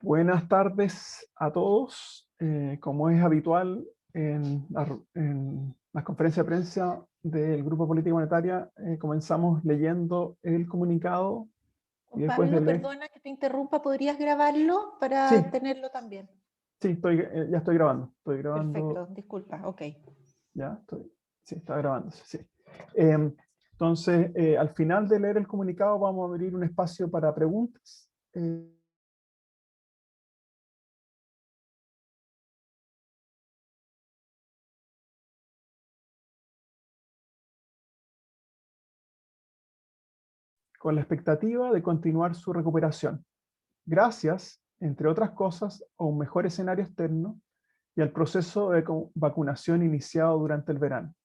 Buenas tardes a todos. Como es habitual en las conferencias de prensa del Grupo Política Monetaria, comenzamos leyendo el comunicado y Juan después de Pablo, leer... perdona que te interrumpa, ¿podrías grabarlo para Sí, tenerlo también? sí, ya estoy grabando. Estoy Perfecto, grabando, disculpa, ok. ya estoy, sí, está grabándose, sí. Entonces, al final de leer el comunicado vamos a abrir un espacio para preguntas. Con la expectativa de continuar su recuperación, gracias, entre otras cosas, a un mejor escenario externo y al proceso de vacunación iniciado durante el verano.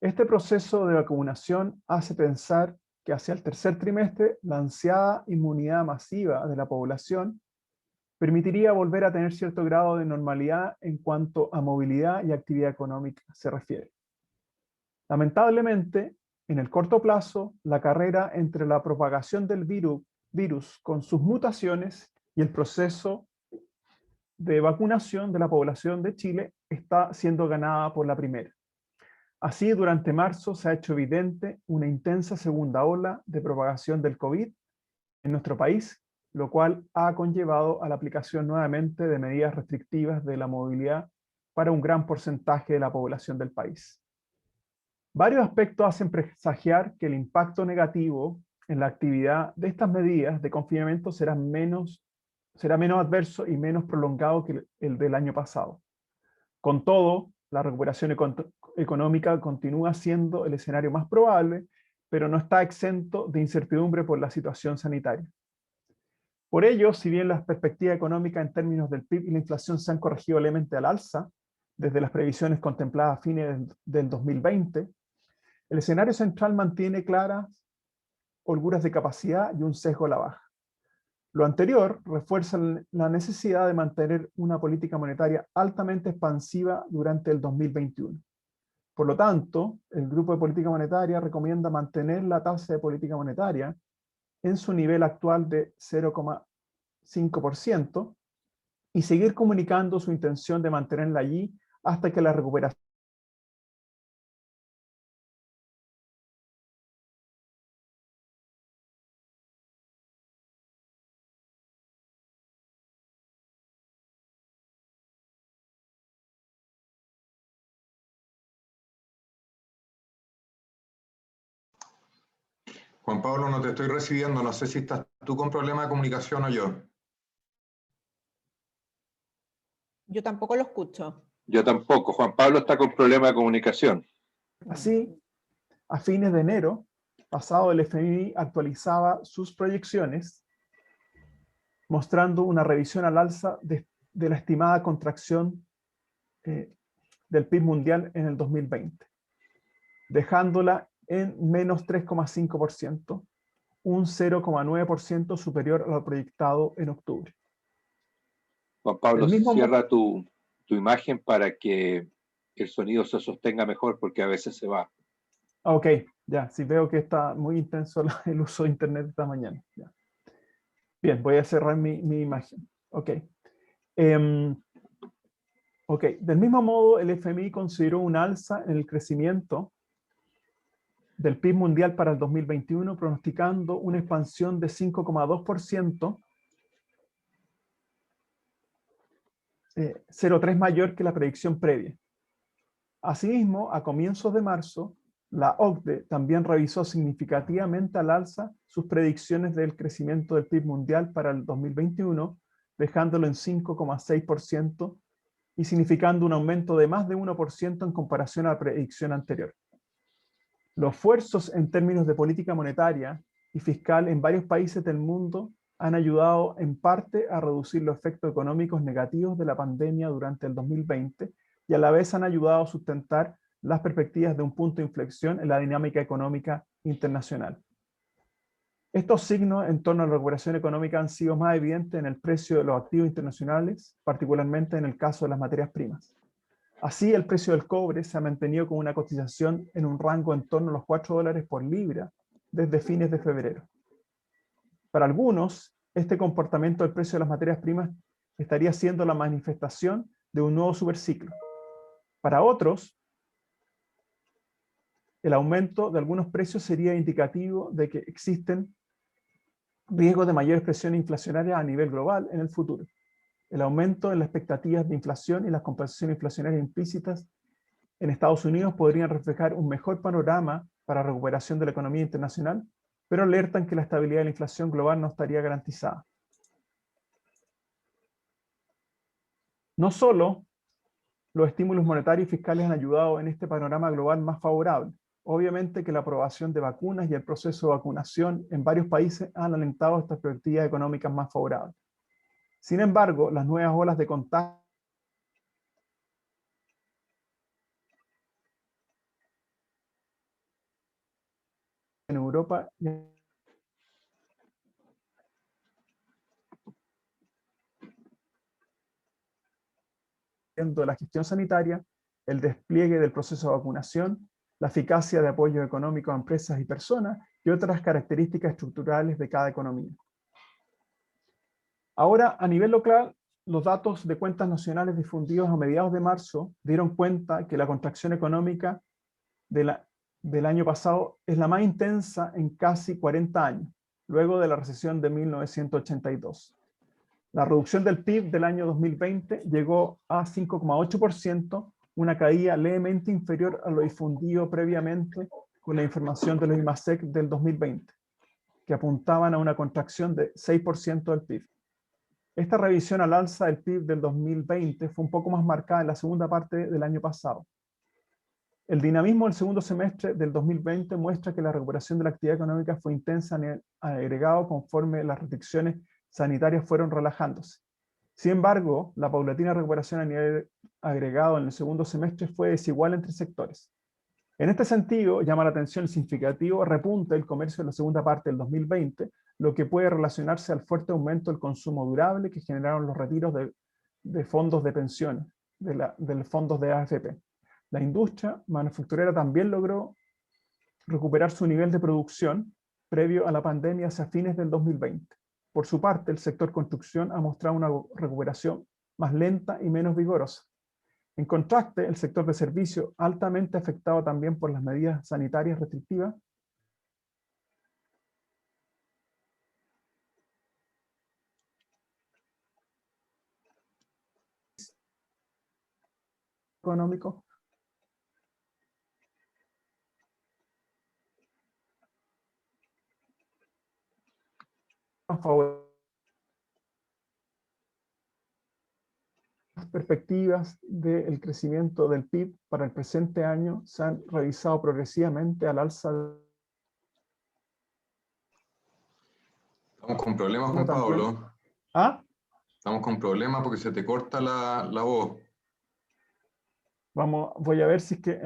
Este proceso de vacunación hace pensar que hacia el tercer trimestre la ansiada inmunidad masiva de la población permitiría volver a tener cierto grado de normalidad en cuanto a movilidad y actividad económica se refiere. Lamentablemente, en el corto plazo, la carrera entre la propagación del virus con sus mutaciones y el proceso de vacunación de la población de Chile está siendo ganada por la primera. Así, durante marzo se ha hecho evidente una intensa segunda ola de propagación del COVID en nuestro país, lo cual ha conllevado a la aplicación nuevamente de medidas restrictivas de la movilidad para un gran porcentaje de la población del país. Varios aspectos hacen presagiar que el impacto negativo en la actividad de estas medidas de confinamiento será menos adverso y menos prolongado que el del año pasado. Con todo, la recuperación económica continúa siendo el escenario más probable, pero no está exento de incertidumbre por la situación sanitaria. Por ello, si bien las perspectivas económicas en términos del PIB y la inflación se han corregido levemente al alza, desde las previsiones contempladas a fines del 2020, el escenario central mantiene claras holguras de capacidad y un sesgo a la baja. Lo anterior refuerza la necesidad de mantener una política monetaria altamente expansiva durante el 2021. Por lo tanto, el Grupo de Política Monetaria recomienda mantener la tasa de política monetaria en su nivel actual de 0,5% y seguir comunicando su intención de mantenerla allí hasta que la recuperación. Juan Pablo, no te estoy recibiendo. No sé si estás tú con problema de comunicación o yo. Yo tampoco lo escucho. Yo tampoco. Juan Pablo está con problema de comunicación. Así, a fines de enero pasado, el FMI actualizaba sus proyecciones, mostrando una revisión al alza de la estimada contracción del PIB mundial en el 2020, dejándola en menos 3,5%, un 0,9% superior a lo proyectado en octubre. Juan Pablo, cierra tu imagen para que el sonido se sostenga mejor, porque a veces se va. Ok, ya, sí veo que está muy intenso el uso de internet esta mañana. Ya. Bien, voy a cerrar mi imagen. Ok. Ok, del mismo modo, el FMI consideró un alza en el crecimiento del PIB mundial para el 2021, pronosticando una expansión de 5,2%, 0,3 mayor que la predicción previa. Asimismo, a comienzos de marzo, la OCDE también revisó significativamente al alza sus predicciones del crecimiento del PIB mundial para el 2021, dejándolo en 5,6% y significando un aumento de más de 1% en comparación a la predicción anterior. Los esfuerzos en términos de política monetaria y fiscal en varios países del mundo han ayudado en parte a reducir los efectos económicos negativos de la pandemia durante el 2020 y a la vez han ayudado a sustentar las perspectivas de un punto de inflexión en la dinámica económica internacional. Estos signos en torno a la recuperación económica han sido más evidentes en el precio de los activos internacionales, particularmente en el caso de las materias primas. Así, el precio del cobre se ha mantenido con una cotización en un rango en torno a los $4 por libra desde fines de febrero. Para algunos, este comportamiento del precio de las materias primas estaría siendo la manifestación de un nuevo superciclo. Para otros, el aumento de algunos precios sería indicativo de que existen riesgos de mayor presión inflacionaria a nivel global en el futuro. El aumento en las expectativas de inflación y las compensaciones inflacionarias implícitas en Estados Unidos podrían reflejar un mejor panorama para la recuperación de la economía internacional, pero alertan que la estabilidad de la inflación global no estaría garantizada. No solo los estímulos monetarios y fiscales han ayudado en este panorama global más favorable. Obviamente que la aprobación de vacunas y el proceso de vacunación en varios países han alentado estas perspectivas económicas más favorables. Sin embargo, las nuevas olas de contagio en Europa y de la gestión sanitaria, el despliegue del proceso de vacunación, la eficacia de apoyo económico a empresas y personas y otras características estructurales de cada economía. Ahora, a nivel local, los datos de cuentas nacionales difundidos a mediados de marzo dieron cuenta que la contracción económica del año pasado es la más intensa en casi 40 años, luego de la recesión de 1982. La reducción del PIB del año 2020 llegó a 5,8%, una caída levemente inferior a lo difundido previamente con la información de los IMASEC del 2020, que apuntaban a una contracción de 6% del PIB. Esta revisión al alza del PIB del 2020 fue un poco más marcada en la segunda parte del año pasado. El dinamismo del segundo semestre del 2020 muestra que la recuperación de la actividad económica fue intensa en el agregado conforme las restricciones sanitarias fueron relajándose. Sin embargo, la paulatina recuperación a nivel agregado en el segundo semestre fue desigual entre sectores. En este sentido, llama la atención el significativo repunte del comercio en la segunda parte del 2020, lo que puede relacionarse al fuerte aumento del consumo durable que generaron los retiros de fondos de pensiones, de fondos de AFP. La industria manufacturera también logró recuperar su nivel de producción previo a la pandemia hacia fines del 2020. Por su parte, el sector construcción ha mostrado una recuperación más lenta y menos vigorosa. En contraste, el sector de servicios, altamente afectado también por las medidas sanitarias restrictivas, económico, a favor. Las perspectivas del crecimiento del PIB para el presente año se han revisado progresivamente al alza. Estamos con problemas, Juan Pablo. ¿Ah? Estamos con problemas porque se te corta la voz. Vamos, voy a ver si es que,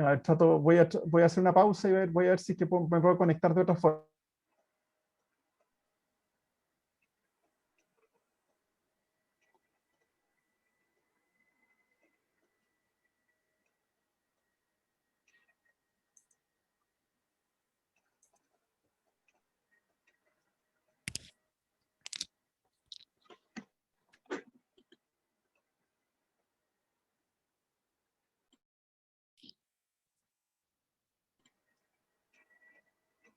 voy a hacer una pausa y voy a ver si es que me puedo conectar de otra forma.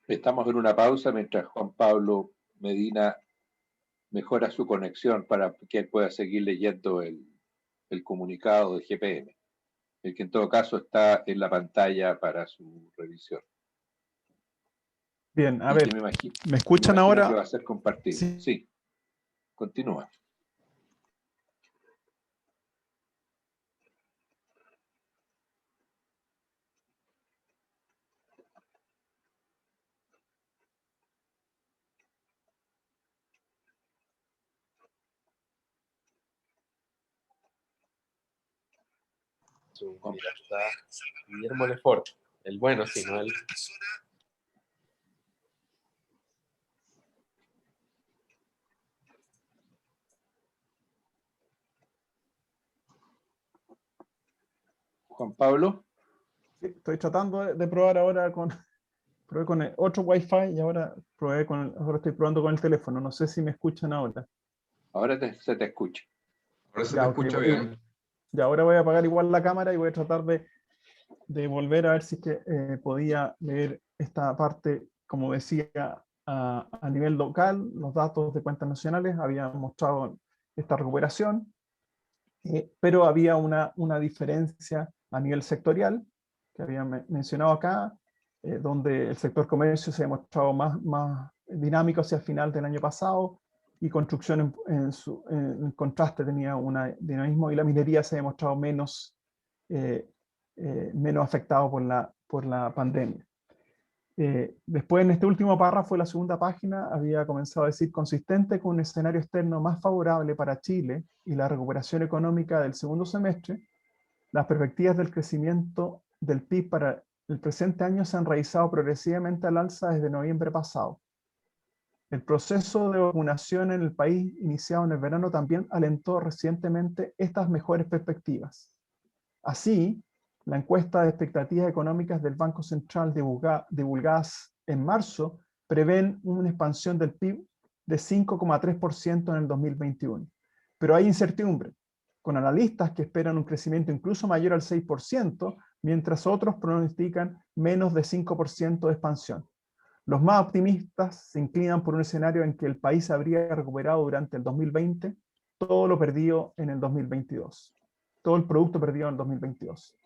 Estamos en una pausa mientras Juan Pablo Medina mejora su conexión para que él pueda seguir leyendo el comunicado de GPM, el que en todo caso está en la pantalla para su revisión. Bien, a ver, ¿me escuchan ahora? Que va a ser compartido. Sí, continúa. Mira, está Guillermo Lefort, el bueno, sí, no el... Juan Pablo. Sí, estoy tratando de probar ahora con probé con el otro Wi-Fi y ahora, ahora estoy probando con el teléfono. No sé si me escuchan ahora. Ahora se te escucha. Ahora se Ya, te ok, escucha bien. Ya, ahora voy a apagar igual la cámara y voy a tratar de volver a ver si es que podía leer esta parte, como decía, a nivel local. Los datos de cuentas nacionales habían mostrado esta recuperación, pero había una diferencia a nivel sectorial, que había mencionado acá, donde el sector comercio se ha mostrado más dinámico hacia el final del año pasado, y construcción en contraste tenía un dinamismo, y la minería se ha demostrado menos afectado por la pandemia. Después, en este último párrafo de la segunda página, había comenzado a decir: consistente con un escenario externo más favorable para Chile y la recuperación económica del segundo semestre, las perspectivas del crecimiento del PIB para el presente año se han revisado progresivamente al alza desde noviembre pasado. El proceso de vacunación en el país, iniciado en el verano, también alentó recientemente estas mejores perspectivas. Así, la encuesta de expectativas económicas del Banco Central divulgadas en marzo prevén una expansión del PIB de 5,3% en el 2021. Pero hay incertidumbre, con analistas que esperan un crecimiento incluso mayor al 6%, mientras otros pronostican menos de 5% de expansión. Los más optimistas se inclinan por un escenario en que el país habría recuperado durante el 2020 todo lo perdido en el 2022. Todo el producto perdido en el 2022.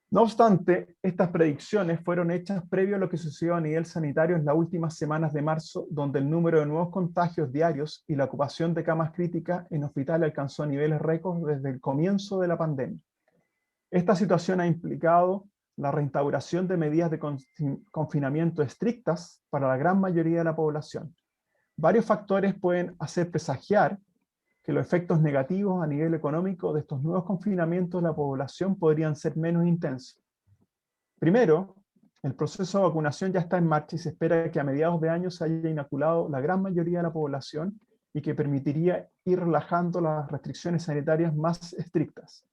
No obstante, estas predicciones fueron hechas previo a lo que sucedió a nivel sanitario en las últimas semanas de marzo, donde el número de nuevos contagios diarios y la ocupación de camas críticas en hospitales alcanzó niveles récords desde el comienzo de la pandemia. Esta situación ha implicado la reinstauración de medidas de confinamiento estrictas para la gran mayoría de la población. Varios factores pueden hacer presagiar que los efectos negativos a nivel económico de estos nuevos confinamientos de la población podrían ser menos intensos. Primero, el proceso de vacunación ya está en marcha y se espera que a mediados de año se haya inoculado la gran mayoría de la población y que permitiría ir relajando las restricciones sanitarias más estrictas.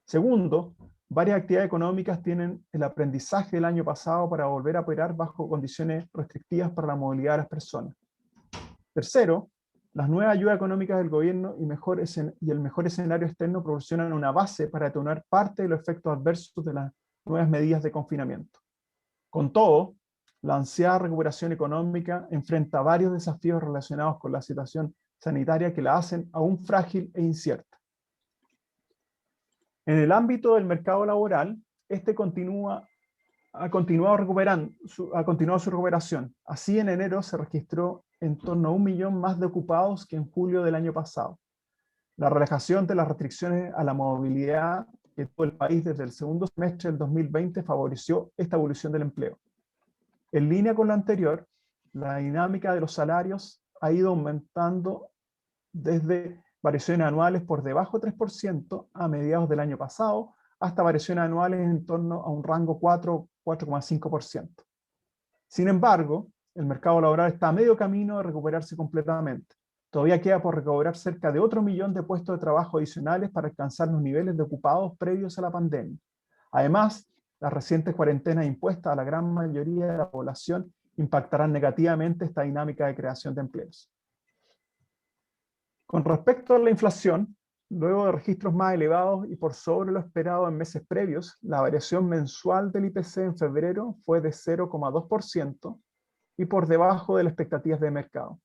Segundo, varias actividades económicas tienen el aprendizaje del año pasado para volver a operar bajo condiciones restrictivas para la movilidad de las personas. Tercero, las nuevas ayudas económicas del gobierno y el mejor escenario externo proporcionan una base para atenuar parte de los efectos adversos de las nuevas medidas de confinamiento. Con todo, la ansiada recuperación económica enfrenta varios desafíos relacionados con la situación sanitaria que la hacen aún frágil e incierta. En el ámbito del mercado laboral, este ha continuado su recuperación. Así, en enero se registró en torno a 1 millón más de ocupados que en julio del año pasado. La relajación de las restricciones a la movilidad que tuvo el país desde el segundo semestre del 2020 favoreció esta evolución del empleo. En línea con lo anterior, la dinámica de los salarios ha ido aumentando desde variaciones anuales por debajo de 3% a mediados del año pasado, hasta variaciones anuales en torno a un rango 4,5%. Sin embargo, el mercado laboral está a medio camino de recuperarse completamente. Todavía queda por recobrar cerca de otro millón de puestos de trabajo adicionales para alcanzar los niveles de ocupados previos a la pandemia. Además, las recientes cuarentenas impuestas a la gran mayoría de la población impactarán negativamente esta dinámica de creación de empleos. Con respecto a la inflación, luego de registros más elevados y por sobre lo esperado en meses previos, la variación mensual del IPC en febrero fue de 0,2% y por debajo de las expectativas de mercado.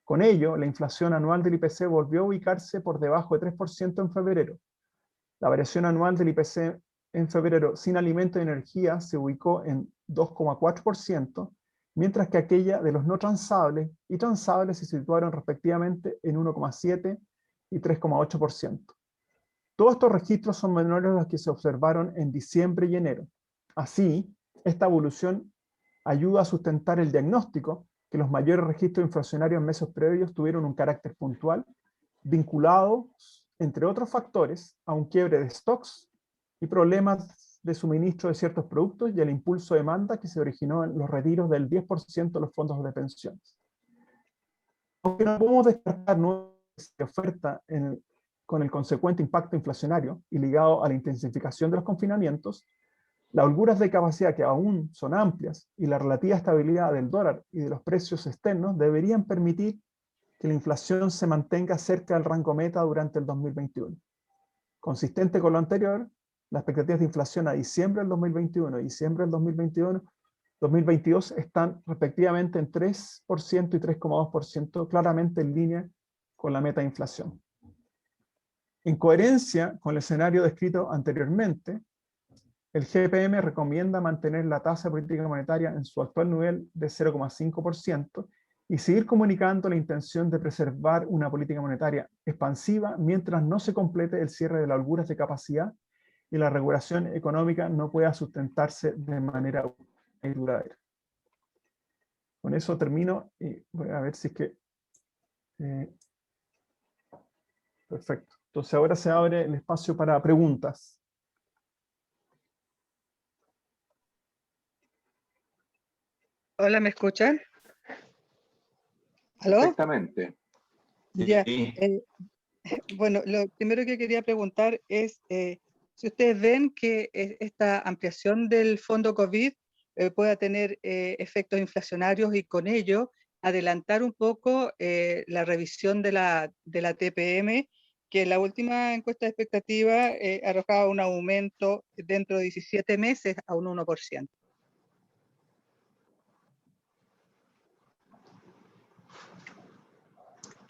Con ello, la inflación anual del IPC volvió a ubicarse por debajo de 3% en febrero. La variación anual del IPC en febrero sin alimentos y energía se ubicó en 2,4%, mientras que aquella de los no transables y transables se situaron respectivamente en 1,7% y 3,8%. Todos estos registros son menores a los que se observaron en diciembre y enero. Así, esta evolución ayuda a sustentar el diagnóstico que los mayores registros inflacionarios en meses previos tuvieron un carácter puntual, vinculado, entre otros factores, a un quiebre de stocks y problemas de suministro de ciertos productos y el impulso de demanda que se originó en los retiros del 10% de los fondos de pensiones. Aunque no podemos descartar nuevas ofertas con el consecuente impacto inflacionario y ligado a la intensificación de los confinamientos, Las holguras de capacidad, que aún son amplias, y la relativa estabilidad del dólar y de los precios externos deberían permitir que la inflación se mantenga cerca del rango meta durante el 2021. Consistente con lo anterior, las expectativas de inflación a diciembre del 2021 y diciembre del 2022 están respectivamente en 3% y 3,2%, claramente en línea con la meta de inflación. En coherencia con el escenario descrito anteriormente, el GPM recomienda mantener la tasa de política monetaria en su actual nivel de 0,5% y seguir comunicando la intención de preservar una política monetaria expansiva mientras no se complete el cierre de las holguras de capacidad y la regulación económica no pueda sustentarse de manera duradera. Con eso termino y voy a ver si es que... perfecto. Entonces ahora se abre el espacio para preguntas. Hola, ¿me escuchan? ¿Aló? Perfectamente. Ya. Sí. Bueno, lo primero que quería preguntar es si ustedes ven que esta ampliación del fondo COVID pueda tener efectos inflacionarios y con ello adelantar un poco la revisión de la TPM, que en la última encuesta de expectativa arrojaba un aumento dentro de 17 meses a un 1%.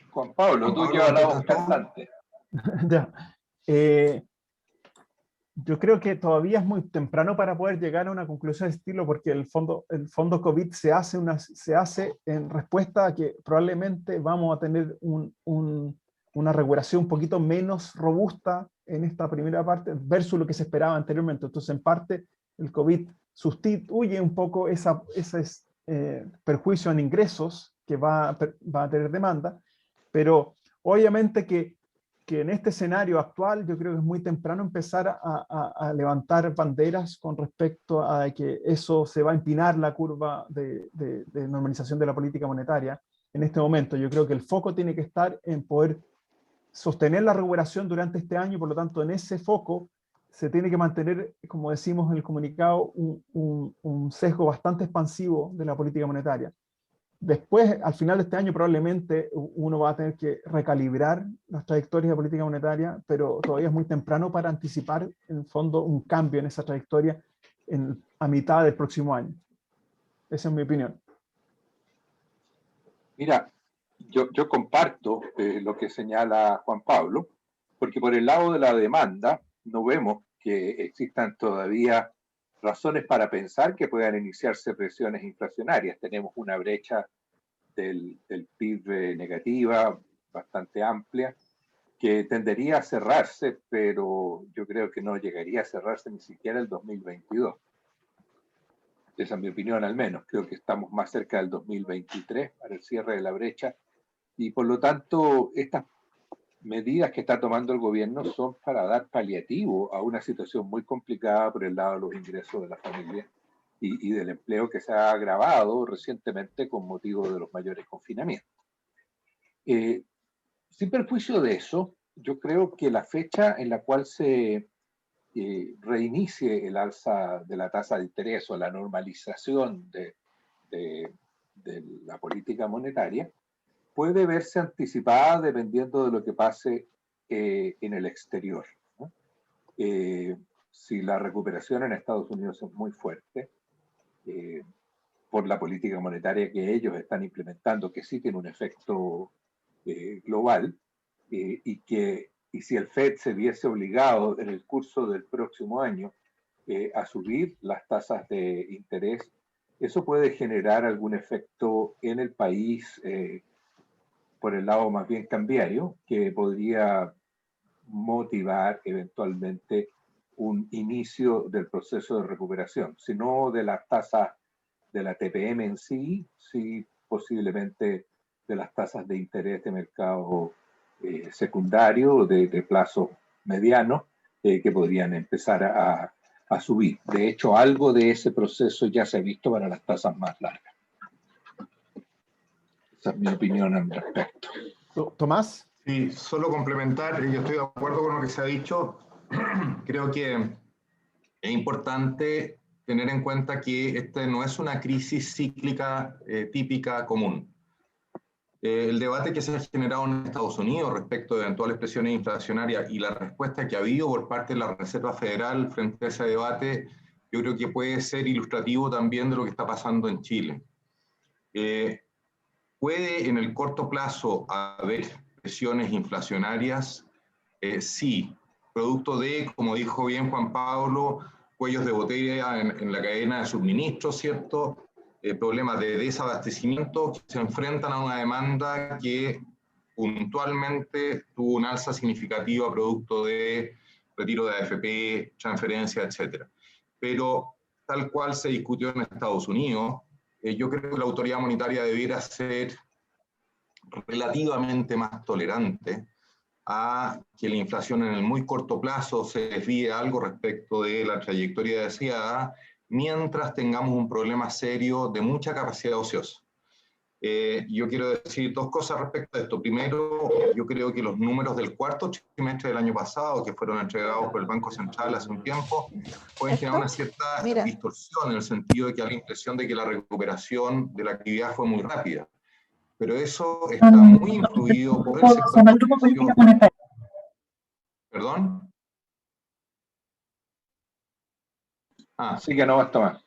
Juan Pablo, tú llevas la voz cantante. Ya. Yo creo que todavía es muy temprano para poder llegar a una conclusión de estilo, porque el fondo COVID se hace en respuesta a que probablemente vamos a tener una regulación un poquito menos robusta en esta primera parte versus lo que se esperaba anteriormente. Entonces, en parte, el COVID sustituye un poco ese perjuicio en ingresos que va a tener demanda, pero obviamente que en este escenario actual yo creo que es muy temprano empezar a levantar banderas con respecto a que eso se va a empinar la curva de normalización de la política monetaria en este momento. Yo creo que el foco tiene que estar en poder sostener la recuperación durante este año, por lo tanto en ese foco se tiene que mantener, como decimos en el comunicado, un sesgo bastante expansivo de la política monetaria. Después, al final de este año, probablemente uno va a tener que recalibrar las trayectorias de política monetaria, pero todavía es muy temprano para anticipar, en el fondo, un cambio en esa trayectoria a mitad del próximo año. Esa es mi opinión. Mira, yo comparto lo que señala Juan Pablo, porque por el lado de la demanda no vemos que existan todavía razones para pensar que puedan iniciarse presiones inflacionarias. Tenemos una brecha del PIB negativa bastante amplia que tendería a cerrarse, pero yo creo que no llegaría a cerrarse ni siquiera el 2022. Esa es mi opinión al menos. Creo que estamos más cerca del 2023 para el cierre de la brecha y por lo tanto estas medidas que está tomando el gobierno son para dar paliativo a una situación muy complicada por el lado de los ingresos de la familia y del empleo que se ha agravado recientemente con motivo de los mayores confinamientos. Sin perjuicio de eso, yo creo que la fecha en la cual se reinicie el alza de la tasa de interés o la normalización de la política monetaria puede verse anticipada dependiendo de lo que pase en el exterior, ¿no? Si la recuperación en Estados Unidos es muy fuerte, por la política monetaria que ellos están implementando, que sí tiene un efecto global, y si el FED se viese obligado en el curso del próximo año a subir las tasas de interés, eso puede generar algún efecto en el país por el lado más bien cambiario, que podría motivar eventualmente un inicio del proceso de recuperación, si no de las tasas de la TPM en sí, sí posiblemente de las tasas de interés de mercado secundario de plazo mediano que podrían empezar a subir. De hecho, algo de ese proceso ya se ha visto para las tasas más largas. Esa es mi opinión al respecto. Tomás. Sí, solo complementar, yo estoy de acuerdo con lo que se ha dicho. Creo que Es importante tener en cuenta que esta no es una crisis cíclica típica común. El debate que se ha generado en Estados Unidos respecto de eventuales presiones inflacionarias y la respuesta que ha habido por parte de la Reserva Federal frente a ese debate, yo creo que puede ser ilustrativo también de lo que está pasando en Chile. ¿Puede en el corto plazo haber presiones inflacionarias? Sí, producto de, como dijo bien Juan Pablo, cuellos de botella en la cadena de suministro, ¿cierto? Problemas de desabastecimiento que se enfrentan a una demanda que puntualmente tuvo un alza significativa producto de retiro de AFP, transferencia, etc. Pero tal cual se discutió en Estados Unidos, yo creo que la autoridad monetaria debiera ser relativamente más tolerante a que la inflación en el muy corto plazo se desvíe algo respecto de la trayectoria deseada, mientras tengamos un problema serio de mucha capacidad ociosa. Yo quiero decir dos cosas respecto a esto. Primero, yo creo que los números del cuarto trimestre del año pasado, que fueron entregados por el Banco Central hace un tiempo, pueden generar una cierta distorsión en el sentido de que da la impresión de que la recuperación de la actividad fue muy rápida. Pero eso está muy influido por el sector. ¿Perdón? Así que no basta más.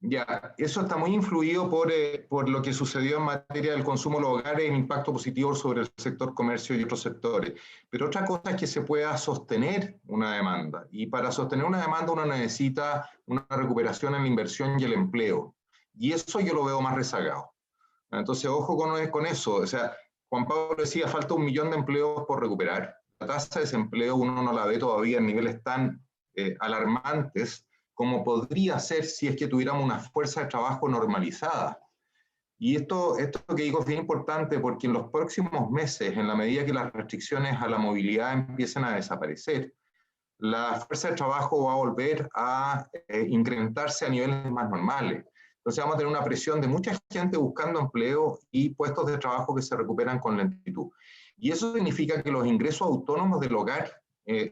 Ya, eso está muy influido por lo que sucedió en materia del consumo de los hogares y el impacto positivo sobre el sector comercio y otros sectores. Pero otra cosa es que se pueda sostener una demanda. Y para sostener una demanda uno necesita una recuperación en la inversión y el empleo. Y eso yo lo veo más rezagado. Entonces, ojo con eso. O sea, Juan Pablo decía, falta 1 millón de empleos por recuperar. La tasa de desempleo uno no la ve todavía en niveles tan alarmantes como podría ser si es que tuviéramos una fuerza de trabajo normalizada. Y esto que digo es bien importante porque en los próximos meses, en la medida que las restricciones a la movilidad empiecen a desaparecer, la fuerza de trabajo va a volver a incrementarse a niveles más normales. Entonces vamos a tener una presión de mucha gente buscando empleo y puestos de trabajo que se recuperan con lentitud. Y eso significa que los ingresos autónomos del hogar,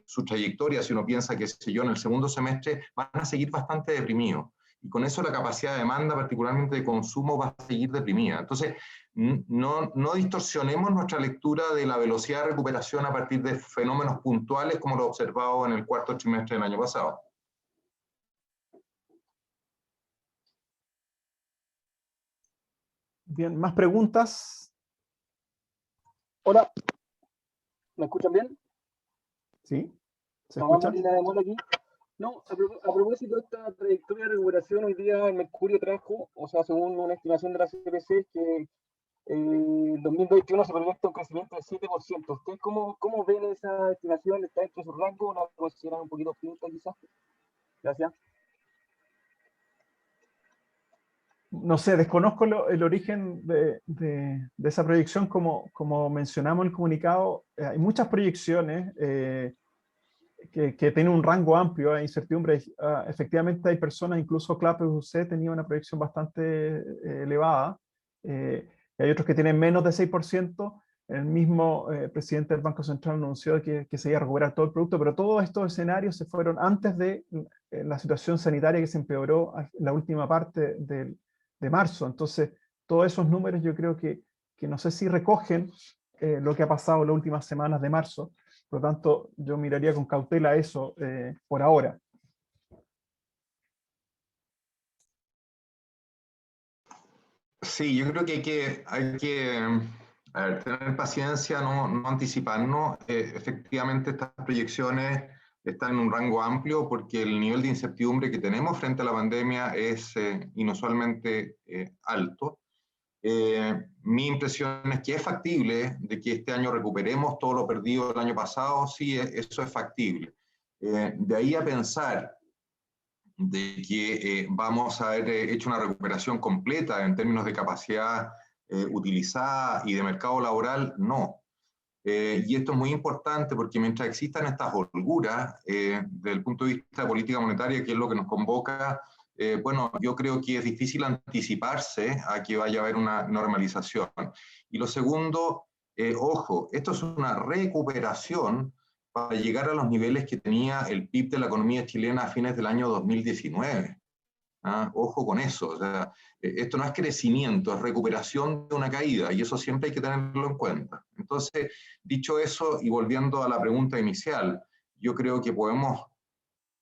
su trayectoria, si uno piensa que, sé yo, en el segundo semestre, van a seguir bastante deprimidos. Y con eso la capacidad de demanda, particularmente de consumo, va a seguir deprimida. Entonces, no distorsionemos nuestra lectura de la velocidad de recuperación a partir de fenómenos puntuales como lo observado en el cuarto trimestre del año pasado. Bien, ¿más preguntas? Hola, ¿me escuchan bien? ¿Sí? ¿Se Tomás escucha? Molina de Mola aquí. No, a propósito de esta trayectoria de recuperación, hoy día el Mercurio trajo, o sea, según una estimación de la CPC, que en 2021 se proyecta un crecimiento del 7%. ¿Ustedes cómo ven esa estimación? ¿Está dentro de su rango o la consideran un poquito optimista quizás? Gracias. No sé, desconozco el origen de esa proyección, como mencionamos en el comunicado. Hay muchas proyecciones que tienen un rango amplio de incertidumbre. Efectivamente hay personas, incluso CLAPEUC tenía una proyección bastante elevada, y hay otros que tienen menos de 6%. El mismo presidente del Banco Central anunció que se iba a recuperar todo el producto, pero todos estos escenarios se fueron antes de la situación sanitaria que se empeoró en la última parte de marzo. Entonces, todos esos números yo creo que no sé si recogen lo que ha pasado en las últimas semanas de marzo. Por lo tanto, yo miraría con cautela eso por ahora. Sí, yo creo que hay que tener paciencia, no anticiparnos. Efectivamente, estas proyecciones están en un rango amplio porque el nivel de incertidumbre que tenemos frente a la pandemia es inusualmente alto. Mi impresión es que es factible de que este año recuperemos todo lo perdido el año pasado. Sí, eso es factible. De ahí a pensar de que vamos a haber hecho una recuperación completa en términos de capacidad utilizada y de mercado laboral, no. Y esto es muy importante porque mientras existan estas holguras, desde el punto de vista de política monetaria, que es lo que nos convoca, bueno, yo creo que es difícil anticiparse a que vaya a haber una normalización. Y lo segundo, ojo, esto es una recuperación para llegar a los niveles que tenía el PIB de la economía chilena a fines del año 2019. ¿Ah? Ojo con eso. O sea, esto no es crecimiento, es recuperación de una caída, y eso siempre hay que tenerlo en cuenta. Entonces, dicho eso, y volviendo a la pregunta inicial, yo creo que podemos,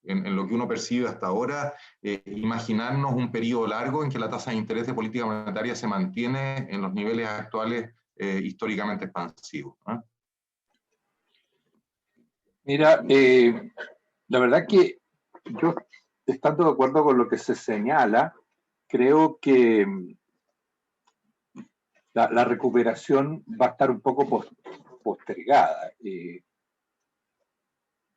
en lo que uno percibe hasta ahora, imaginarnos un periodo largo en que la tasa de interés de política monetaria se mantiene en los niveles actuales históricamente expansivos. ¿Eh? Mira, la verdad que yo, estando de acuerdo con lo que se señala, creo que la recuperación va a estar un poco postergada.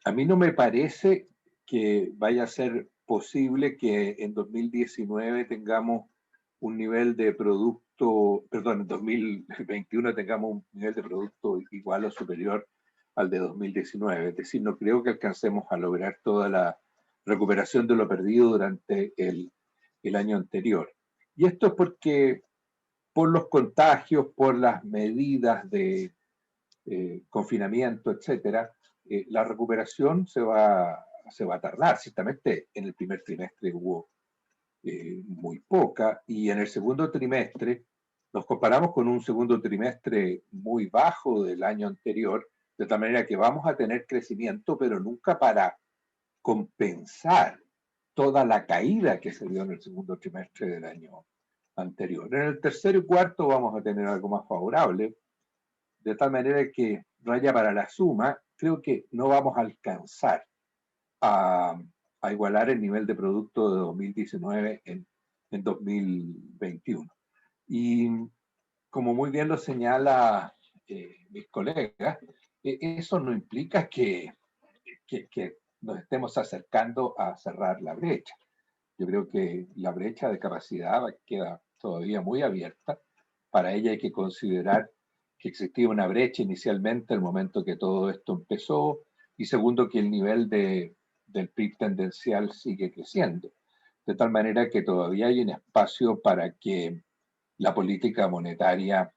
A mí no me parece que vaya a ser posible que en 2019 tengamos un nivel de producto, perdón, en 2021 tengamos un nivel de producto igual o superior al de 2019. Es decir, no creo que alcancemos a lograr toda la recuperación de lo perdido durante el año anterior. Y esto es porque por los contagios, por las medidas de confinamiento, etcétera, la recuperación se va a tardar. Ciertamente en el primer trimestre hubo muy poca, y en el segundo trimestre nos comparamos con un segundo trimestre muy bajo del año anterior, de tal manera que vamos a tener crecimiento, pero nunca para compensar toda la caída que se dio en el segundo trimestre del año anterior. En el tercero y cuarto vamos a tener algo más favorable, de tal manera que no haya para la suma. Creo que no vamos a alcanzar a igualar el nivel de producto de 2019 en 2021. Y como muy bien lo señala mis colegas, eso no implica que nos estemos acercando a cerrar la brecha. Yo creo que la brecha de capacidad queda todavía muy abierta. Para ella hay que considerar que existía una brecha inicialmente al momento que todo esto empezó, y segundo, que el nivel del PIB tendencial sigue creciendo, de tal manera que todavía hay un espacio para que la política monetaria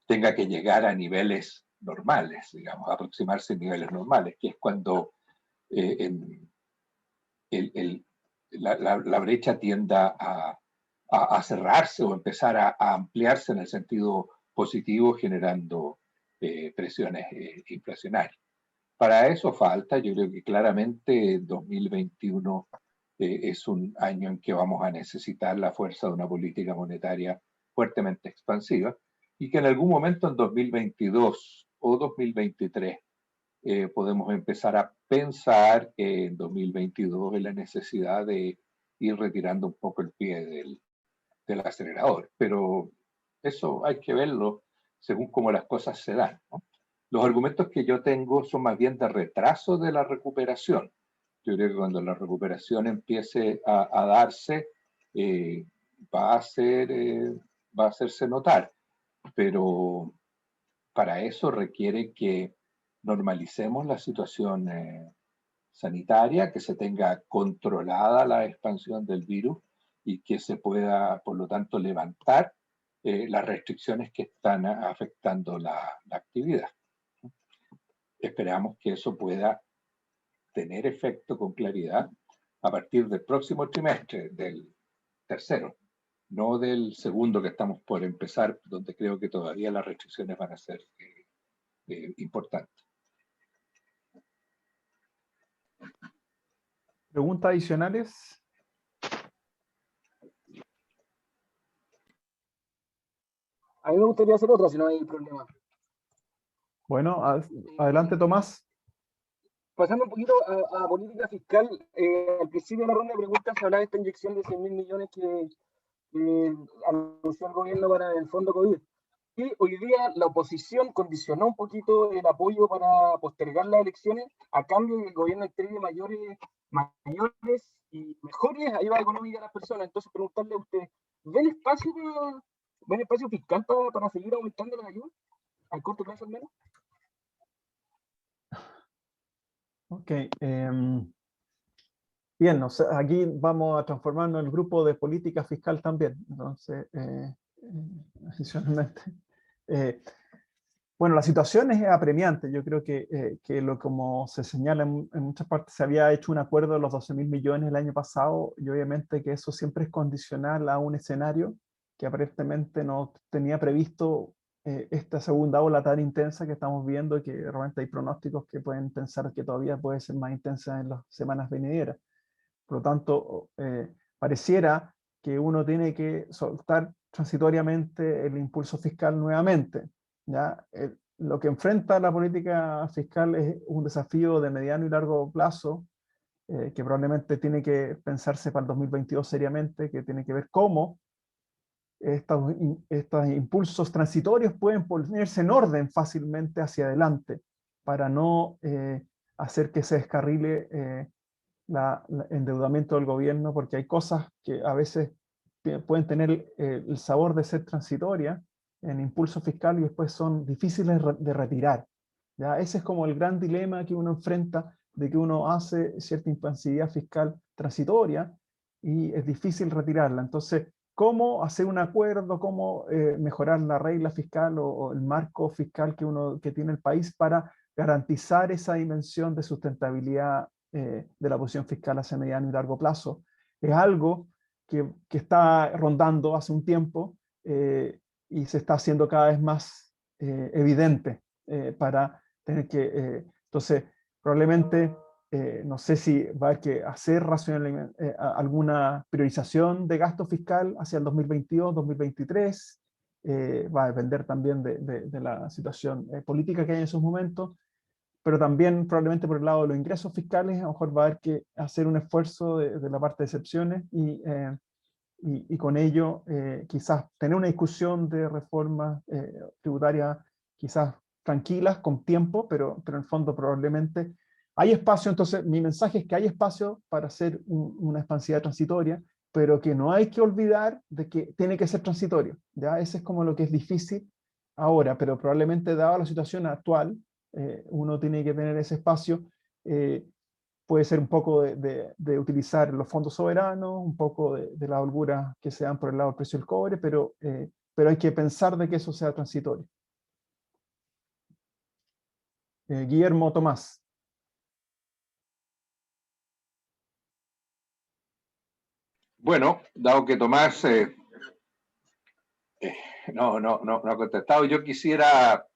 tenga que llegar a niveles normales, digamos, aproximarse a niveles normales, que es cuando la brecha tienda a cerrarse o empezar a ampliarse en el sentido positivo, generando presiones inflacionarias. Para eso falta, yo creo que claramente 2021 es un año en que vamos a necesitar la fuerza de una política monetaria fuertemente expansiva, y que en algún momento en 2022 o 2023 podemos empezar a pensar en 2022 en la necesidad de ir retirando un poco el pie del acelerador. Pero eso hay que verlo según cómo las cosas se dan, ¿no? Los argumentos que yo tengo son más bien de retraso de la recuperación. Yo creo que cuando la recuperación empiece a darse, va a hacerse notar, pero para eso requiere que normalicemos la situación sanitaria, que se tenga controlada la expansión del virus y que se pueda, por lo tanto, levantar las restricciones que están afectando la actividad. Esperamos que eso pueda tener efecto con claridad a partir del próximo trimestre, del tercero, no del segundo que estamos por empezar, donde creo que todavía las restricciones van a ser importantes. ¿Preguntas adicionales? A mí me gustaría hacer otra, si no hay problema. Bueno, adelante, Tomás. Pasando un poquito a política fiscal, al principio de la ronda de preguntas se hablaba de esta inyección de 100.000 millones que anunció el gobierno para el fondo COVID. Y hoy día la oposición condicionó un poquito el apoyo para postergar las elecciones a cambio de que el gobierno entregue mayores y mejores ayudas económicas a las personas. Entonces, preguntarle a usted, ¿ven espacio fiscal para seguir aumentando las ayudas? ¿A corto plazo al menos? Ok. Bien, aquí vamos a transformarnos en el grupo de política fiscal también. Entonces, adicionalmente. bueno, la situación es apremiante. Yo creo que como se señala en muchas partes, se había hecho un acuerdo de los 12.000 millones el año pasado, y obviamente que eso siempre es condicional a un escenario que aparentemente no tenía previsto esta segunda ola tan intensa que estamos viendo, y que realmente hay pronósticos que pueden pensar que todavía puede ser más intensa en las semanas venideras. Por lo tanto, pareciera que uno tiene que soltar transitoriamente el impulso fiscal nuevamente. ¿Ya? Lo que enfrenta la política fiscal es un desafío de mediano y largo plazo, que probablemente tiene que pensarse para el 2022 seriamente, que tiene que ver cómo estos impulsos transitorios pueden ponerse en orden fácilmente hacia adelante, para no hacer que se descarrile el endeudamiento del gobierno, porque hay cosas que a veces pueden tener el sabor de ser transitoria en impulso fiscal y después son difíciles de retirar. ¿Ya? Ese es como el gran dilema que uno enfrenta, de que uno hace cierta impulsividad fiscal transitoria y es difícil retirarla. Entonces, ¿cómo hacer un acuerdo? ¿Cómo mejorar la regla fiscal o el marco fiscal que tiene el país para garantizar esa dimensión de sustentabilidad de la posición fiscal hacia mediano y largo plazo? Es algo que está rondando hace un tiempo, y se está haciendo cada vez más evidente, para tener que... entonces, probablemente, no sé si va a haber que hacer alguna priorización de gasto fiscal hacia el 2022, 2023, va a depender también de la situación política que hay en esos momentos, pero también probablemente por el lado de los ingresos fiscales, a lo mejor va a haber que hacer un esfuerzo de la parte de excepciones, y con ello quizás tener una discusión de reformas tributarias quizás tranquilas, con tiempo, pero en el fondo probablemente hay espacio. Entonces mi mensaje es que hay espacio para hacer una expansividad transitoria, pero que no hay que olvidar de que tiene que ser transitorio. ¿Ya? Ese es como lo que es difícil ahora, pero probablemente dada la situación actual, uno tiene que tener ese espacio. Puede ser un poco de utilizar los fondos soberanos, un poco de la holgura que se dan por el lado del precio del cobre, pero hay que pensar de que eso sea transitorio. Guillermo Tomás. Bueno, dado que Tomás no ha contestado, yo quisiera,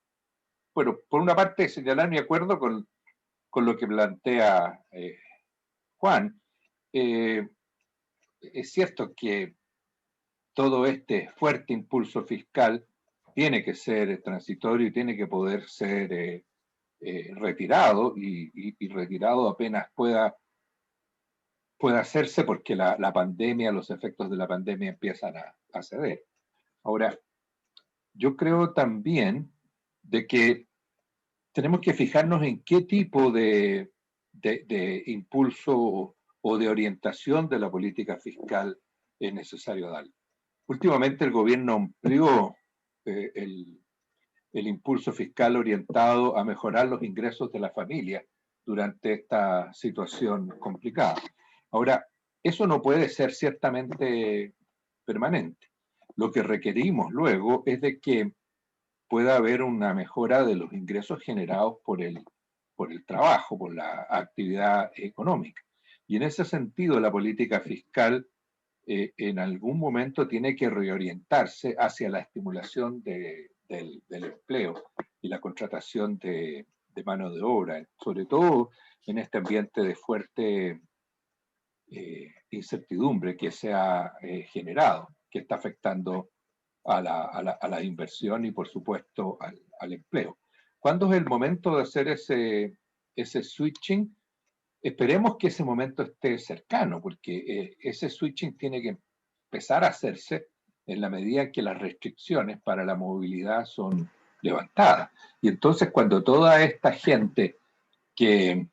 bueno, por una parte señalar mi acuerdo con lo que plantea Juan. Es cierto que todo este fuerte impulso fiscal tiene que ser transitorio y tiene que poder ser retirado, y retirado apenas pueda hacerse, porque la pandemia, los efectos de la pandemia empiezan a ceder. Ahora, yo creo también de que tenemos que fijarnos en qué tipo de impulso o de orientación de la política fiscal es necesario dar. Últimamente el gobierno amplió el impulso fiscal orientado a mejorar los ingresos de la familia durante esta situación complicada. Ahora, eso no puede ser ciertamente permanente. Lo que requerimos luego es de que pueda haber una mejora de los ingresos generados por el trabajo, por la actividad económica. Y en ese sentido, la política fiscal en algún momento tiene que reorientarse hacia la estimulación del empleo y la contratación de mano de obra, sobre todo en este ambiente de fuerte incertidumbre que se ha generado, que está afectando a la inversión y por supuesto al empleo. ¿Cuándo es el momento de hacer ese switching? Esperemos que ese momento esté cercano, porque ese switching tiene que empezar a hacerse en la medida en que las restricciones para la movilidad son levantadas. Y entonces, cuando toda esta gente que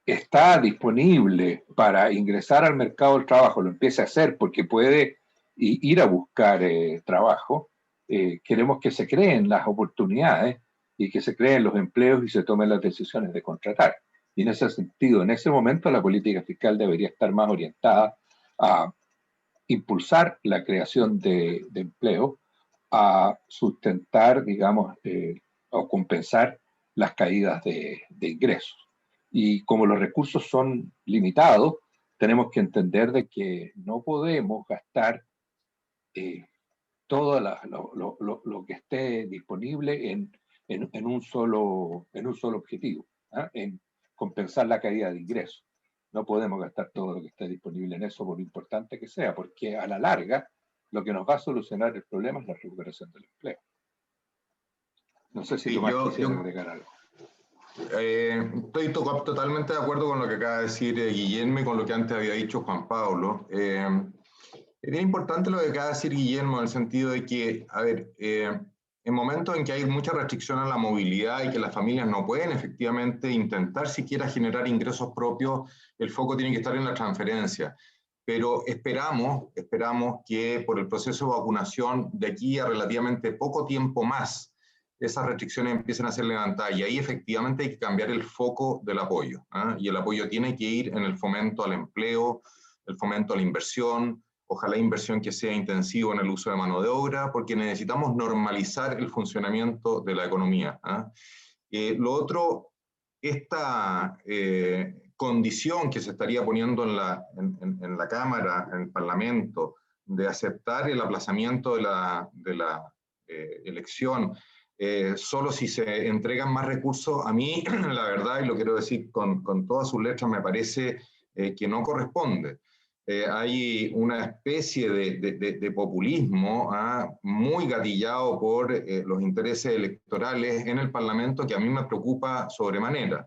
está disponible para ingresar al mercado del trabajo lo empiece a hacer, porque puede ir a buscar trabajo, queremos que se creen las oportunidades y que se creen los empleos y se tomen las decisiones de contratar. Y en ese sentido, en ese momento, la política fiscal debería estar más orientada a impulsar la creación de empleo, a sustentar, digamos, o compensar las caídas de ingresos. Y como los recursos son limitados, tenemos que entender de que no podemos gastar todo lo que esté disponible en un solo objetivo, ¿ah? En compensar la caída de ingresos. No podemos gastar todo lo que esté disponible en eso, por importante que sea, porque a la larga lo que nos va a solucionar el problema es la recuperación del empleo. No sé si Sí, Tomás quisiera agregar algo. Estoy totalmente de acuerdo con lo que acaba de decir Guillermo y con lo que antes había dicho Juan Pablo. Es bien importante lo que acaba de decir Guillermo, en el sentido de que, a ver, en momentos en que hay mucha restricción a la movilidad y que las familias no pueden efectivamente intentar siquiera generar ingresos propios, el foco tiene que estar en la transferencia. Pero esperamos que por el proceso de vacunación de aquí a relativamente poco tiempo más, esas restricciones empiecen a ser levantadas y ahí efectivamente hay que cambiar el foco del apoyo, ¿eh? Y el apoyo tiene que ir en el fomento al empleo, el fomento a la inversión, ojalá inversión que sea intensivo en el uso de mano de obra, porque necesitamos normalizar el funcionamiento de la economía, ¿eh? Lo otro, esta condición que se estaría poniendo en la Cámara, en el Parlamento, de aceptar el aplazamiento de la elección, solo si se entregan más recursos, a mí, la verdad, y lo quiero decir con todas sus letras, me parece que no corresponde. Hay una especie de populismo muy gatillado por los intereses electorales en el Parlamento que a mí me preocupa sobremanera.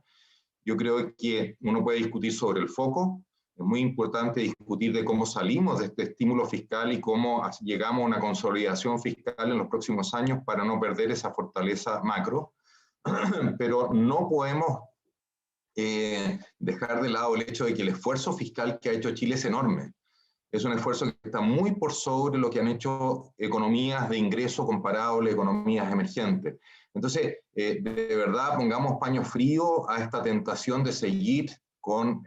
Yo creo que uno puede discutir sobre el foco, es muy importante discutir de cómo salimos de este estímulo fiscal y cómo llegamos a una consolidación fiscal en los próximos años para no perder esa fortaleza macro, pero no podemos dejar de lado el hecho de que el esfuerzo fiscal que ha hecho Chile es enorme. Es un esfuerzo que está muy por sobre lo que han hecho economías de ingreso comparables, economías emergentes. Entonces, de verdad, pongamos paño frío a esta tentación de seguir con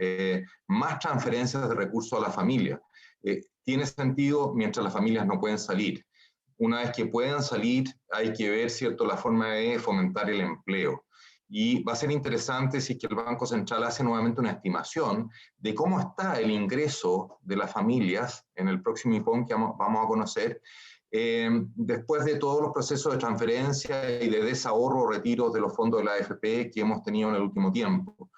más transferencias de recursos a la familia. Tiene sentido mientras las familias no pueden salir. Una vez que puedan salir, hay que ver, ¿cierto?, la forma de fomentar el empleo. Y va a ser interesante si es que el Banco Central hace nuevamente una estimación de cómo está el ingreso de las familias en el próximo IPON que vamos a conocer, después de todos los procesos de transferencia y de desahorro o retiro de los fondos de la AFP que hemos tenido en el último tiempo.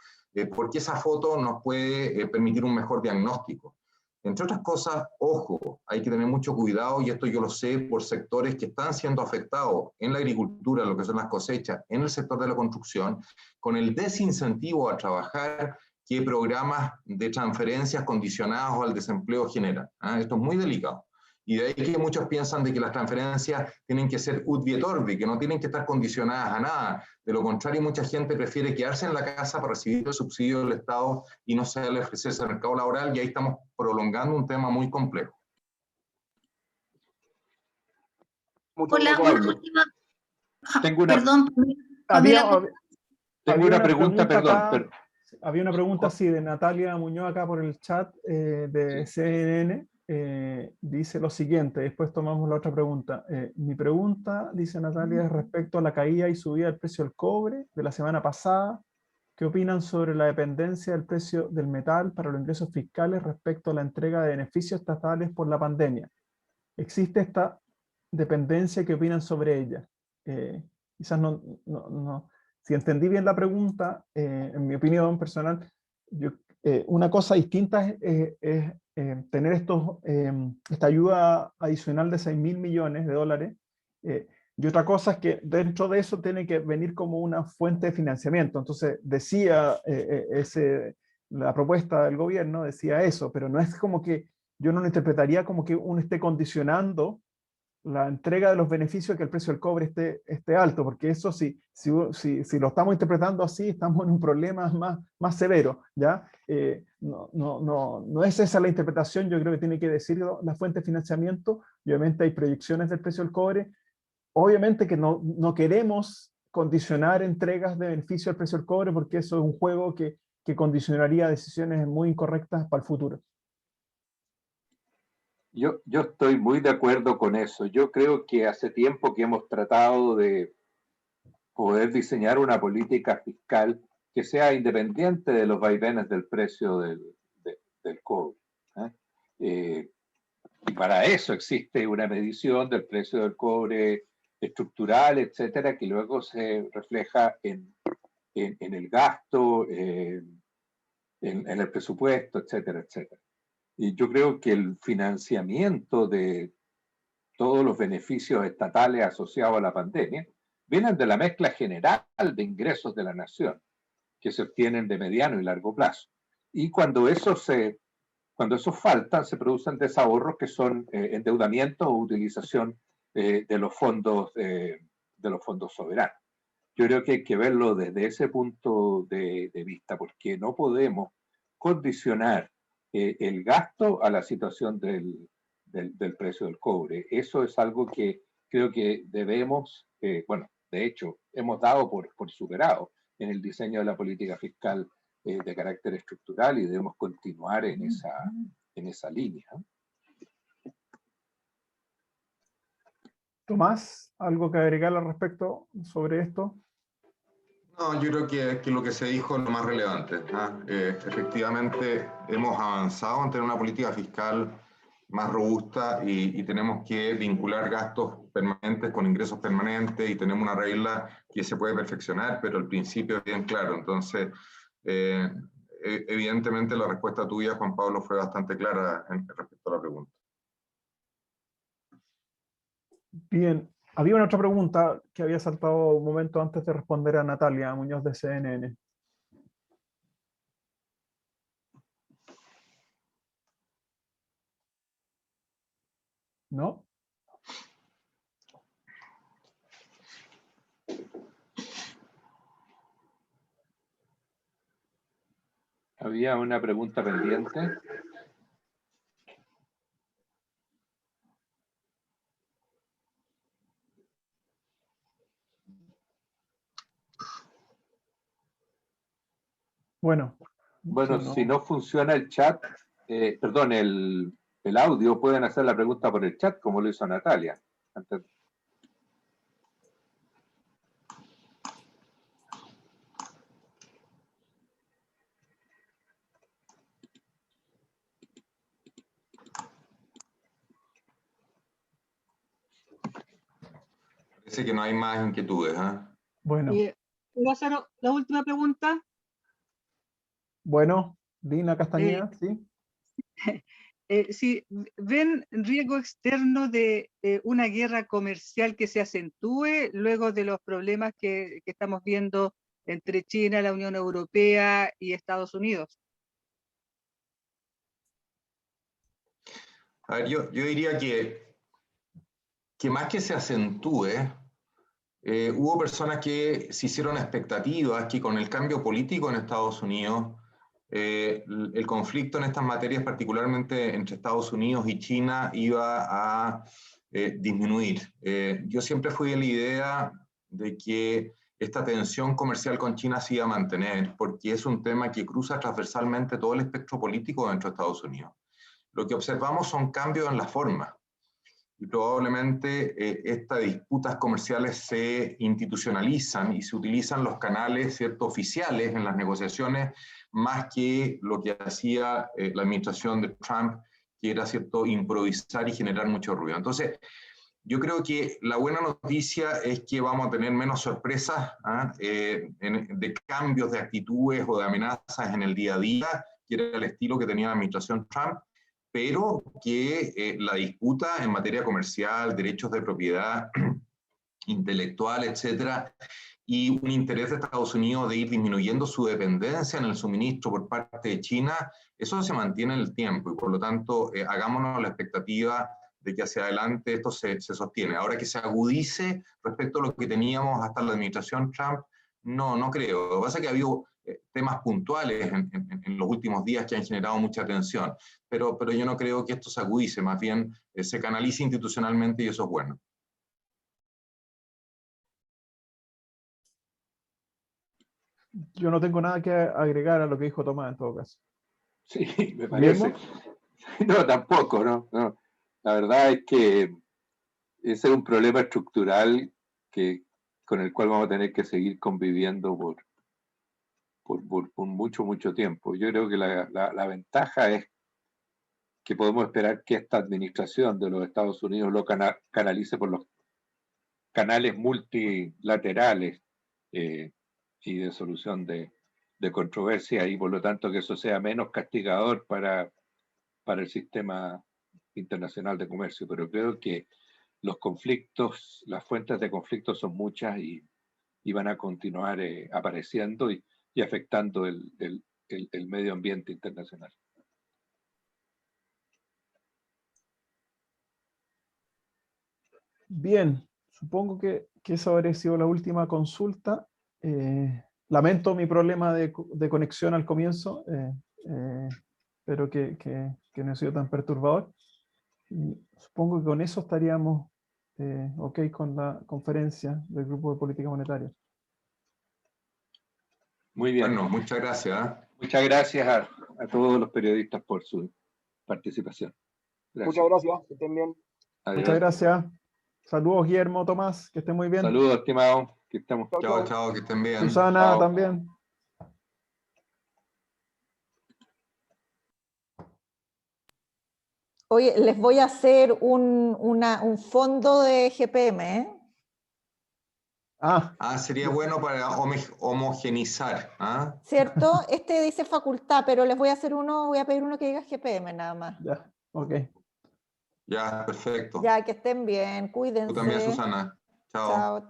Porque esa foto nos puede permitir un mejor diagnóstico. Entre otras cosas, ojo, hay que tener mucho cuidado, y esto yo lo sé por sectores que están siendo afectados en la agricultura, lo que son las cosechas, en el sector de la construcción, con el desincentivo a trabajar que programas de transferencias condicionados al desempleo generan. Esto es muy delicado. Y de ahí que muchos piensan de que las transferencias tienen que ser ut viet orbi, que no tienen que estar condicionadas a nada. De lo contrario, mucha gente prefiere quedarse en la casa para recibir el subsidio del Estado y no saberle ofrecerse al mercado laboral, y ahí estamos prolongando un tema muy complejo. Hola, una última. Tengo una, Perdón. tengo una pregunta, perdón. Acá, había una pregunta así de Natalia Muñoz acá por el chat de CNN. Dice lo siguiente, después tomamos la otra pregunta. Mi pregunta, dice Natalia, es respecto a la caída y subida del precio del cobre de la semana pasada. ¿Qué opinan sobre la dependencia del precio del metal para los ingresos fiscales respecto a la entrega de beneficios estatales por la pandemia? ¿Existe esta dependencia? ¿Qué opinan sobre ella? Quizás no. Si entendí bien la pregunta, en mi opinión personal, una cosa distinta es tener esta ayuda adicional de 6.000 millones de dólares, y otra cosa es que dentro de eso tiene que venir como una fuente de financiamiento. Entonces decía la propuesta del gobierno, decía eso, pero no es como que, yo no lo interpretaría como que uno esté condicionando la entrega de los beneficios a que el precio del cobre esté alto, porque eso si lo estamos interpretando así, estamos en un problema más severo, ¿ya? No es esa la interpretación. Yo creo que tiene que decir la fuente de financiamiento, y obviamente hay proyecciones del precio del cobre. Obviamente que no queremos condicionar entregas de beneficio al precio del cobre, porque eso es un juego que condicionaría decisiones muy incorrectas para el futuro. Yo estoy muy de acuerdo con eso. Yo creo que hace tiempo que hemos tratado de poder diseñar una política fiscal que sea independiente de los vaivenes del precio del cobre. Y para eso existe una medición del precio del cobre estructural, etcétera, que luego se refleja en el gasto, en el presupuesto, etcétera, etcétera. Y yo creo que el financiamiento de todos los beneficios estatales asociados a la pandemia vienen de la mezcla general de ingresos de la nación, que se obtienen de mediano y largo plazo. Y cuando esos faltan, se producen desahorros que son endeudamiento o utilización de los fondos soberanos. Yo creo que hay que verlo desde ese punto de vista, porque no podemos condicionar el gasto a la situación del precio del cobre. Eso es algo que creo que debemos, bueno, de hecho, hemos dado por superado en el diseño de la política fiscal de carácter estructural y debemos continuar en esa línea. Tomás, ¿algo que agregar al respecto sobre esto? No, yo creo que lo que se dijo es lo más relevante. Efectivamente, hemos avanzado en tener una política fiscal más robusta y tenemos que vincular gastos permanentes con ingresos permanentes y tenemos una regla que se puede perfeccionar, pero el principio es bien claro. Entonces, evidentemente la respuesta tuya, Juan Pablo, fue bastante clara respecto a la pregunta. Bien, había una otra pregunta que había saltado un momento antes de responder a Natalia Muñoz de CNN. ¿No? Había una pregunta pendiente. Bueno, si no funciona el chat, perdón, el audio, pueden hacer la pregunta por el chat, como lo hizo Natalia. Parece que no hay más inquietudes. Bueno. ¿Puedo hacer la última pregunta? Bueno, Dina Castañeda, ¿sí? Si ven riesgo externo de una guerra comercial que se acentúe luego de los problemas que estamos viendo entre China, la Unión Europea y Estados Unidos. A ver, yo diría que más que se acentúe, hubo personas que se hicieron expectativas que con el cambio político en Estados Unidos, el conflicto en estas materias, particularmente entre Estados Unidos y China, iba a disminuir. Yo siempre fui de la idea de que esta tensión comercial con China se iba a mantener, porque es un tema que cruza transversalmente todo el espectro político dentro de Estados Unidos. Lo que observamos son cambios en la forma. Y probablemente estas disputas comerciales se institucionalizan y se utilizan los canales, ¿cierto?, oficiales en las negociaciones, más que lo que hacía la administración de Trump, que era, ¿cierto?, improvisar y generar mucho ruido. Entonces, yo creo que la buena noticia es que vamos a tener menos sorpresas de cambios de actitudes o de amenazas en el día a día, que era el estilo que tenía la administración Trump, pero que la disputa en materia comercial, derechos de propiedad intelectual, etcétera, y un interés de Estados Unidos de ir disminuyendo su dependencia en el suministro por parte de China, eso se mantiene en el tiempo y por lo tanto hagámonos la expectativa de que hacia adelante esto se sostiene. Ahora que se agudice respecto a lo que teníamos hasta la administración Trump, no creo. Lo que pasa es que ha habido temas puntuales en los últimos días que han generado mucha atención, pero yo no creo que esto se agudice, más bien se canalice institucionalmente y eso es bueno. Yo no tengo nada que agregar a lo que dijo Tomás en todo caso. Sí, me parece. No, tampoco, ¿no? La verdad es que ese es un problema estructural con el cual vamos a tener que seguir conviviendo por mucho, mucho tiempo. Yo creo que la ventaja es que podemos esperar que esta administración de los Estados Unidos lo canalice por los canales multilaterales y de solución de controversia, y por lo tanto que eso sea menos castigador para el sistema internacional de comercio. Pero creo que los conflictos, las fuentes de conflictos son muchas y van a continuar apareciendo y afectando el medio ambiente internacional. Bien, supongo que esa habría sido la última consulta. Lamento mi problema de conexión al comienzo, espero que no ha sido tan perturbador. Y supongo que con eso estaríamos ok con la conferencia del Grupo de Política Monetaria. Muy bien. Bueno, muchas gracias. Muchas gracias a todos los periodistas por su participación. Gracias. Muchas gracias, que estén bien. Adiós. Muchas gracias. Saludos, Guillermo, Tomás, que estén muy bien. Saludos, estimado. Que estamos. Chao, chao, que estén bien. Susana Chao. también. Oye, les voy a hacer un fondo de GPM, ¿eh? Sería bueno para homogenizar. ¿Cierto? Este dice facultad, pero les voy a hacer voy a pedir uno que diga GPM nada más. Ya, ok. Ya, perfecto. Ya, que estén bien, cuídense. Tú también, Susana. Chao. Chao,